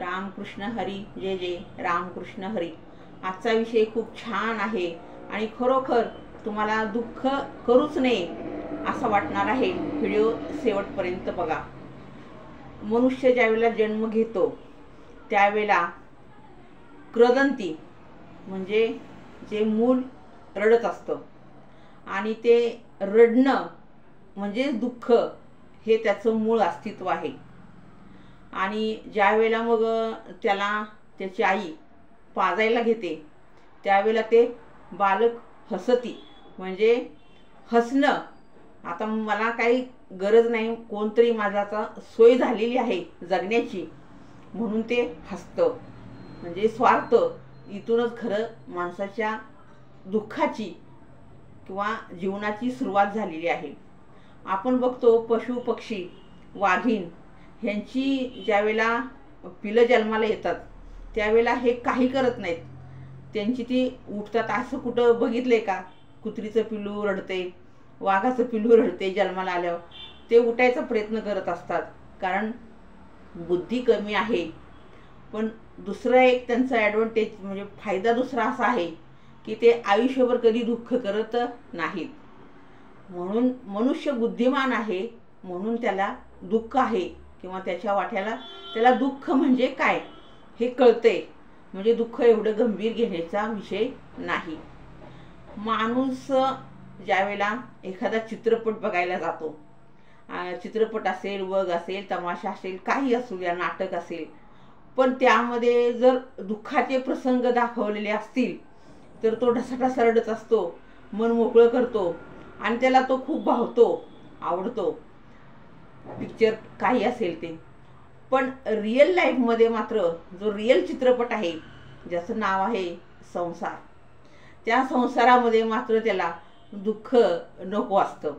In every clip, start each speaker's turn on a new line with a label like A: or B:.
A: रामकृष्ण हरी जय जय रामकृष्ण हरी। आजचा विषय खूप छान आहे आणि खरोखर तुम्हाला दुःख करूच नये असं वाटणार आहे। व्हिडिओ शेवटपर्यंत बघा। मनुष्य ज्यावेळेला जन्म घेतो त्यावेळेला क्रदंती म्हणजे जे मूल रडत असतं आणि ते रडणं म्हणजे दुःख हे त्याचं मूळ अस्तित्व आहे। आणि ज्यावेळेला मग त्याला त्याची आई पाजायला घेते त्यावेळेला ते बालक हसती म्हणजे हसणं, आता मला काही गरज नाही, कोणतरी माझ्याचा सोय झालेली आहे जगण्याची म्हणून ते हसतं, म्हणजे स्वार्थ इथूनच खरं माणसाच्या दुःखाची किंवा जीवनाची सुरुवात झालेली आहे। आपण बघतो पशु पक्षी वाघीण ह्यांची ज्यावेळेला पिलं जन्माला येतात त्यावेळेला हे काही करत नाहीत, त्यांची ती उठतात। असं कुठं बघितलंय का कुत्रीचं पिल्लू रडते, वाघाचं पिल्लू रडते जन्माला आल्यावर, ते उठायचा प्रयत्न करत असतात कारण बुद्धी कमी आहे। पण दुसरा एक त्यांचा ॲडव्हान्टेज म्हणजे फायदा दुसरा असा आहे की ते आयुष्यभर कधी दुःख करत नाहीत। म्हणून मनुष्य बुद्धिमान आहे म्हणून त्याला दुःख आहे किंवा त्याच्या वाट्याला त्याला दुःख म्हणजे काय हे कळतंय, म्हणजे दुःख एवढं गंभीर घेण्याचा विषय नाही। माणूस ज्यावेळेला एखादा चित्रपट बघायला जातो, चित्रपट असेल, वग असेल, तमाशा असेल, काही असू द्या, नाटक असेल, पण त्यामध्ये जर दुःखाचे प्रसंग दाखवलेले असतील तर तो ढसाढसा रडत असतो, मन मोकळं करतो आणि त्याला तो खूप भावतो, आवडतो पिक्चर काही असेल ते। पण रिअल लाईफमध्ये मात्र जो रिअल चित्रपट आहे ज्याचं नाव आहे संसार, त्या संसारामध्ये मात्र त्याला दुःख नको असतं।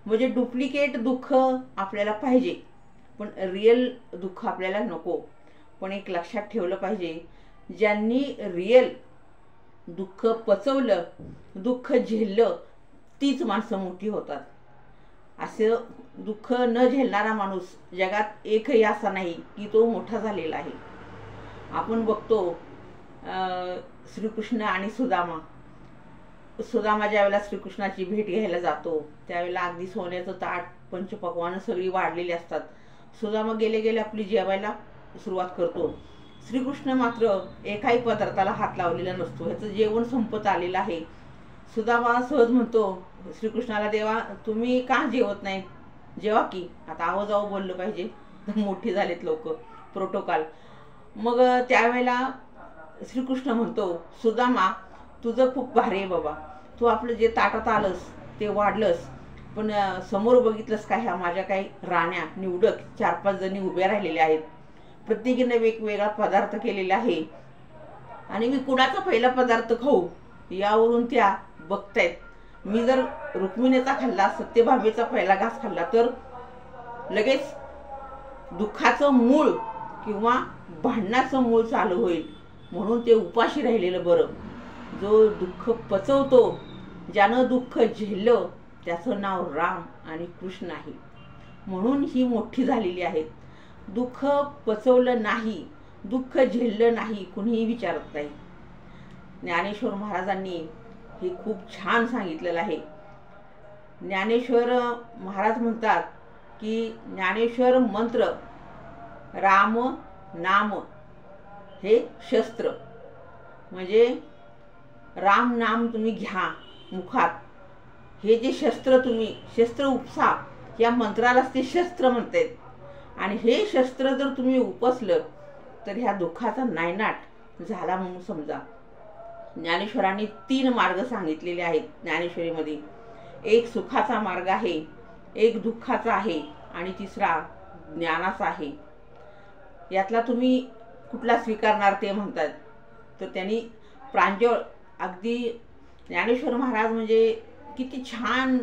A: म्हणजे डुप्लिकेट दुःख आपल्याला पाहिजे पण रिअल दुःख आपल्याला नको। पण एक लक्षात ठेवलं पाहिजे, ज्यांनी रिअल दुःख पचवलं, दुःख झेललं, तीच माणसं मोठी होतात। असं दुःख न झेलणारा माणूस जगात एकही असा नाही की तो मोठा झालेला आहे। आपण बघतो श्रीकृष्ण आणि सुदामा ज्यावेळेला श्रीकृष्णाची भेट घ्यायला जातो त्यावेळेला अगदी सोन्याचं ताट, पंचपक्वान्न सगळी वाढलेली असतात। सुदामा गेले गेले आपली जेवायला सुरुवात करतो, श्रीकृष्ण मात्र एकाही पदार्थाला हात लावलेला नसतो, ह्याचं जेवण संपत आलेलं आहे। सुदामा सहज म्हणतो श्रीकृष्णाला, देवा तुम्ही का जेवत नाही, जेवा की। आता आवाजावं बोललं पाहिजे, मोठी झालेत लोक, प्रोटोकॉल। मग त्यावेळेला श्रीकृष्ण म्हणतो, सुदामा तुझं खूप भारी आहे बाबा, तू आपलं जे ताटात आलंस ते वाढलंस, पण समोर बघितलंस का ह्या माझ्या काही राण्या निवडक 4-5 जणी उभ्या राहिलेल्या आहेत, प्रत्येकीने वेगवेगळा पदार्थ केलेला आहे आणि मी कुणाचा पहिला पदार्थ खाऊ यावरून त्या बघतायत। मी जर रुक्मिणीचा खाल्ला, सत्यभामेचा पहिला घास खाल्ला तर लगेच दुःखाचं मूळ किंवा भांडणाचं मूळ चालू होईल, म्हणून ते उपाशी राहिलेलं बरं। जो दुःख पचवतो, ज्यानं दुःख झेललं, त्याचं नाव राम आणि कृष्ण आहे, म्हणून ही मोठी झालेली आहेत। दुःख पचवलं नाही, दुःख झेललं नाही, कुणीही विचारत नाही। ज्ञानेश्वर महाराजांनी हे खूप छान सांगितलेलं आहे। ज्ञानेश्वर महाराज म्हणतात की ज्ञानेश्वर मंत्र राम नाम हे शस्त्र, म्हणजे राम नाम तुम्ही घ्या मुखात, हे जे शस्त्र तुम्ही शस्त्र उपसा, या मंत्रालाच ते शस्त्र म्हणतात। आणि हे शस्त्र जर तुम्ही उपसलं तर ह्या दुःखाचा नायनाट झाला म्हणून समजा। ज्ञानेश्वरांनी 3 मार्ग सांगितलेले आहेत ज्ञानेश्वरीमध्ये, एक सुखाचा मार्ग आहे, एक दुःखाचा आहे आणि तिसरा ज्ञानाचा आहे। यातला तुम्ही कुठला स्वीकारणार ते म्हणतात, तर त्यांनी प्रांजळ अगदी ज्ञानेश्वर महाराज म्हणजे किती छान,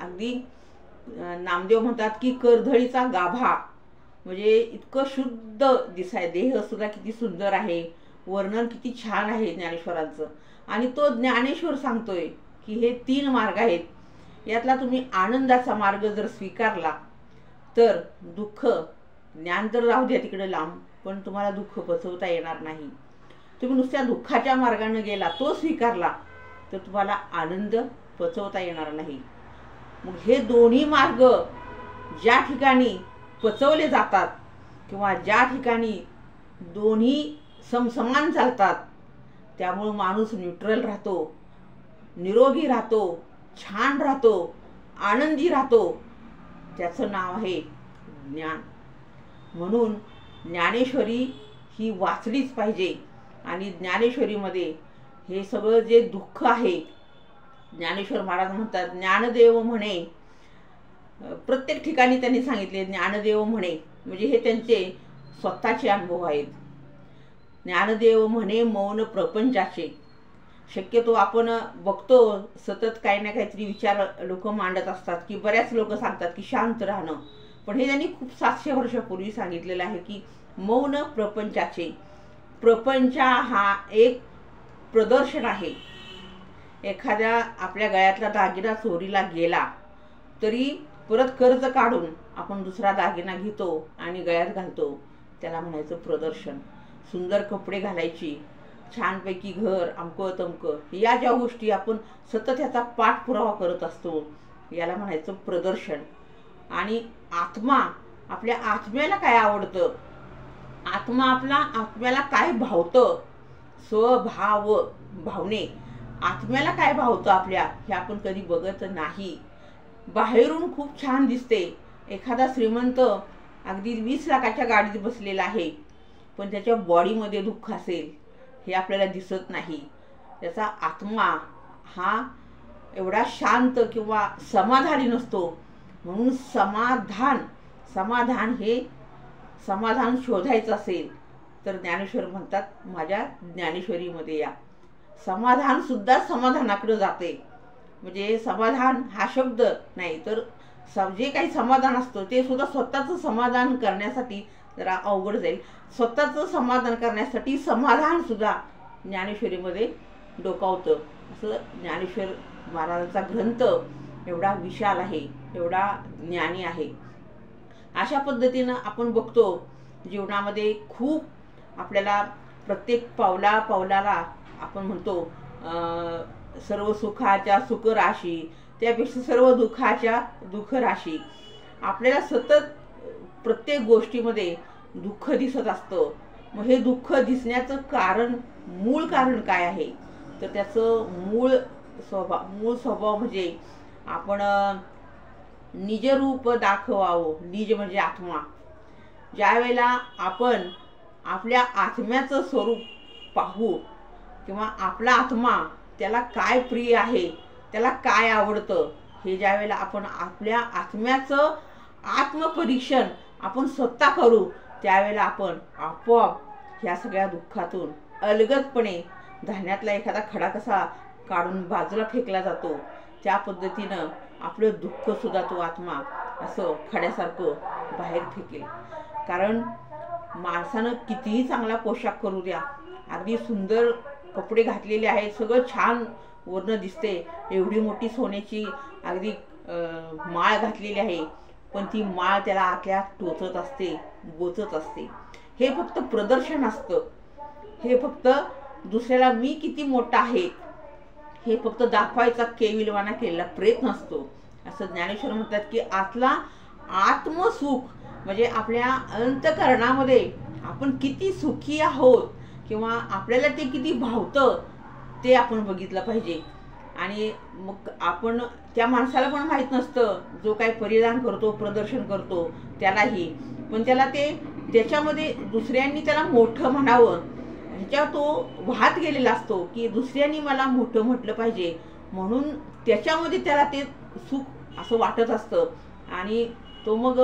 A: अगदी नामदेव म्हणतात की करधळीचा गाभा, म्हणजे इतकं शुद्ध दिसाय, देह सुद्धा किती सुंदर आहे, वर्णन किती छान आहे ज्ञानेश्वरांचं। आणि तो ज्ञानेश्वर सांगतोय की हे 3 मार्ग आहेत, यातला तुम्ही आनंदाचा मार्ग जर स्वीकारला तर दुःख ज्ञान तर राहू द्या तिकडे लांब, पण तुम्हाला दुःख पचवता येणार नाही. तुम्ही नुसत्या दुःखाच्या मार्गाने गेला, तो स्वीकारला, तर तुम्हाला आनंद पचवता येणार नाही. मग हे दोन्ही मार्ग ज्या ठिकाणी पचवले जातात किंवा ज्या ठिकाणी दोन्ही समसमान चालतात, त्यामुळं माणूस न्यूट्रल राहतो, निरोगी राहतो, छान राहतो, आनंदी राहतो. त्याचं नाव आहे ज्ञान. म्हणून ज्ञानेश्वरी ही वाचलीच पाहिजे. आणि ज्ञानेश्वरीमध्ये हे सगळं जे दुःख आहे, ज्ञानेश्वर महाराज म्हणतात, ज्ञानदेव म्हणे, प्रत्येक ठिकाणी त्यांनी सांगितले ज्ञानदेव म्हणे, म्हणजे हे त्यांचे स्वतःचे अनुभव आहेत. ज्ञानदेव म्हणे मौन प्रपंचाचे. शक्यतो आपण बघतो सतत काही ना काहीतरी विचार लोक मांडत असतात, की बऱ्याच लोक सांगतात की शांत राहणं, पण हे त्यांनी खूप 700 वर्षापूर्वी सांगितलेलं आहे की मौन प्रपंचाचे. प्रपंच हा एक प्रदर्शन आहे. एखाद्या आपल्या गळ्यातला दागिना चोरीला गेला तरी परत कर्ज काढून आपण दुसरा दागिना घेतो आणि गळ्यात घालतो, त्याला म्हणायचं प्रदर्शन. सुंदर कपडे घालायची, छानपैकी घर, अमकं तमकं, या ज्या गोष्टी आपण सतत ह्याचा पाठपुरावा करत असतो, याला म्हणायचं प्रदर्शन. आणि आत्मा, आपल्या आत्म्याला काय आवडतं, आत्म्याला काय भावतं, स्वभाव भावने, आत्म्याला काय भावतं आपल्या, हे आपण कधी बघत नाही. बाहेरून खूप छान दिसते, एखादा श्रीमंत अगदी 20 लाखाच्या गाडीत बसलेला आहे, पण त्याच्या बॉडीमध्ये दुःख असेल, हे आपल्याला दिसत नाही. त्याचा आत्मा हा एवढा शांत किंवा समाधानी नसतो. म्हणून समाधान शोधायचं असेल तर ज्ञानेश्वर म्हणतात, माझ्या ज्ञानेश्वरीमध्ये या. समाधान सुद्धा समाधानाकडे जाते. म्हणजे समाधान हा शब्द नाही, तर जे काही समाधान असतं ते सुद्धा स्वतःचं समाधान करण्यासाठी जरा अवघड जाईल. स्वतःचं समाधान करण्यासाठी समाधान सुद्धा ज्ञानेश्वरीमध्ये डोकावतं. असं ज्ञानेश्वर महाराजांचा ग्रंथ एवढा विशाल आहे, एवढा ज्ञानी आहे. अशा पद्धतीनं आपण बघतो जीवनामध्ये खूप आपल्याला प्रत्येक पावलाला आपण म्हणतो सर्व सुखाच्या सुख राशी, त्यापेक्षा सर्व दुःखाच्या दुःख राशी. आपल्याला सतत प्रत्येक गोष्टीमध्ये दुःख दिसत असतं. मग हे दुःख दिसण्याचं मूळ कारण काय आहे, तर त्याचं मूळ स्वभाव म्हणजे आपण निजरूप दाखवावं. निज म्हणजे आत्मा. ज्या वेळेला आपण आपल्या आत्म्याचं स्वरूप पाहू किंवा आपला आत्मा, त्याला काय प्रिय आहे, त्याला काय आवडतं, हे ज्या वेळेला आपण आपल्या आत्म्याचं आत्मपरीक्षण आपण स्वतः करू, त्यावेळेला आपण आपोआप ह्या सगळ्या दुःखातून अलगदपणे धान्यातला एखादा खडा कसा काढून बाजूला फेकला जातो, त्या पद्धतीनं आपलं दुःख सुद्धा तो आत्मा असं खड्यासारखं बाहेर फेकेल. कारण माणसानं कितीही चांगला पोशाख करू द्या, अगदी सुंदर कपडे घातलेले आहेत, सगळं छान वरनं दिसते, एवढी मोठी सोन्याची अगदी माळ घातलेली आहे, पण ती माळ त्याला आतल्या टोचत असते, बोचत असते. हे फक्त प्रदर्शन असतं. हे फक्त दुसऱ्याला मी किती मोठा आहे हे फक्त दाखवायचा केविलवाना केलेला प्रयत्न असतो. असं ज्ञानेश्वर म्हणतात की आतला आत्मसुख म्हणजे आपल्या अंतःकरणामध्ये आपण किती सुखी आहोत किंवा आपल्याला ते किती भावतं ते आपण बघितलं पाहिजे. आणि मग आपण त्या माणसाला पण माहीत नसतं, जो काही परिधान करतो, प्रदर्शन करतो त्यालाही, पण त्याला ते त्याच्यामध्ये दुसऱ्यांनी त्याला मोठं म्हणावं ह्याच्या तो वाहत गेलेला असतो की दुसऱ्यांनी मला मोठं म्हटलं पाहिजे, म्हणून त्याच्यामध्ये त्याला ते सुख असं वाटत असतं. आणि तो मग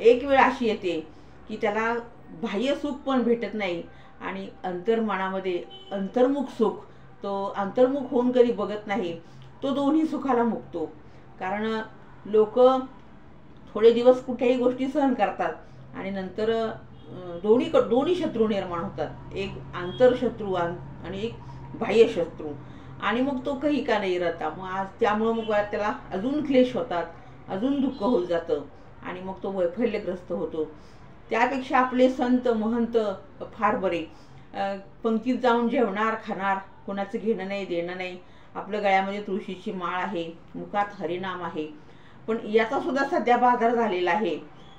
A: एक वेळ अशी येते की त्याला बाह्य सुख पण भेटत नाही आणि अंतर्मनामध्ये अंतर्मुख सुख, तो अंतर्मुख होऊन कधी बघत नाही, तो दोन्ही सुखाला मुकतो. कारण लोक थोडे दिवस कुठल्याही गोष्टी सहन करतात आणि नंतर दोन्ही शत्रू निर्माण होतात, एक आंतरशत्रू आणि एक बाह्य शत्रू, आणि मग तो काही का नाही राहता. मग त्यामुळं मग त्याला अजून क्लेश होतात, अजून दुःख होत जातं आणि मग तो वैफल्यग्रस्त होतो. त्यापेक्षा आपले संत महंत फार बरे. पंक्तीत जाऊन जेवणार खाणार, कोणाचं घेणं नाही देणं नाही. आपल्या गळ्यामध्ये तुळशीची माळ आहे, मुखात हरिनाम आहे. पण याचा सुद्धा सध्या बाजार झालेला आहे.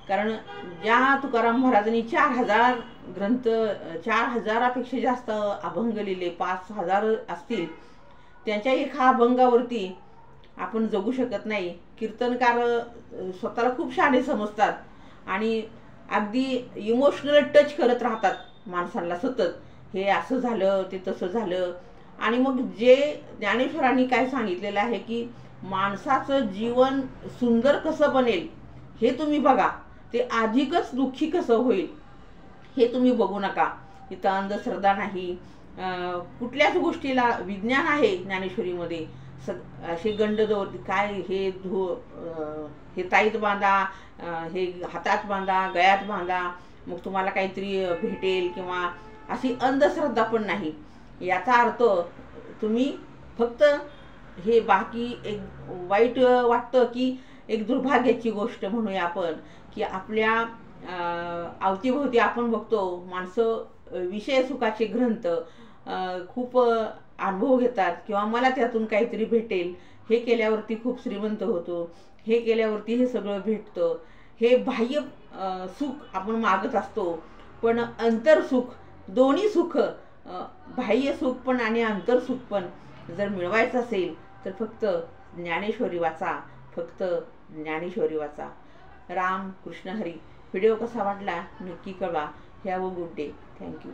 A: कारण ज्या तुकाराम महाराजांनी 4000 ग्रंथ, 4000पेक्षा जास्त अभंग लिहिले, 5000 असतील, त्यांच्या एका अभंगावरती आपण जगू शकत नाही. कीर्तनकार स्वतःला खूप शहाणे समजतात आणि अगदी इमोशनल टच करत राहतात माणसांना सतत. हे असं झालं, ते तसं झालं. आणि मग जे ज्ञानेश्वरांनी काय सांगितलेलं आहे की माणसाचं जीवन सुंदर कसं बनेल हे तुम्ही बघा, ते अधिकच दुःखी कसं होईल हे तुम्ही बघू नका. इथं अंधश्रद्धा नाही, कुठल्याच गोष्टीला विज्ञान आहे ज्ञानेश्वरीमध्ये. असे गंडदोर काय, हे ताईत बांधा, हे हातात बांधा, गळ्यात बांधा, मग तुम्हाला काहीतरी भेटेल, किंवा अशी अंधश्रद्धा पण नाही. याचा अर्थ तुम्ही फक्त हे बाकी एक वाईट वाटतं की एक दुर्भाग्याची गोष्ट म्हणूया आपण, की आपल्या अवतीभोवती आपण बघतो माणसं विषय सुखाचे ग्रंथ खूप अनुभव घेतात, किंवा मला त्यातून काहीतरी भेटेल, हे केल्यावरती खूप श्रीमंत होतो, हे केल्यावरती हे सगळं भेटतं, हे बाह्य सुख आपण मागत असतो. पण अंतरसुख, दोन्ही सुख, बाह्य सुख पण आणि अंतरसुख पण जर मिळवायचं असेल तर फक्त ज्ञानेश्वरी वाचा, फक्त ज्ञानेश्वरी वाचा. राम कृष्ण हरी. व्हिडिओ कसा वाटला नक्की कळवा. Have a good day. Thank you.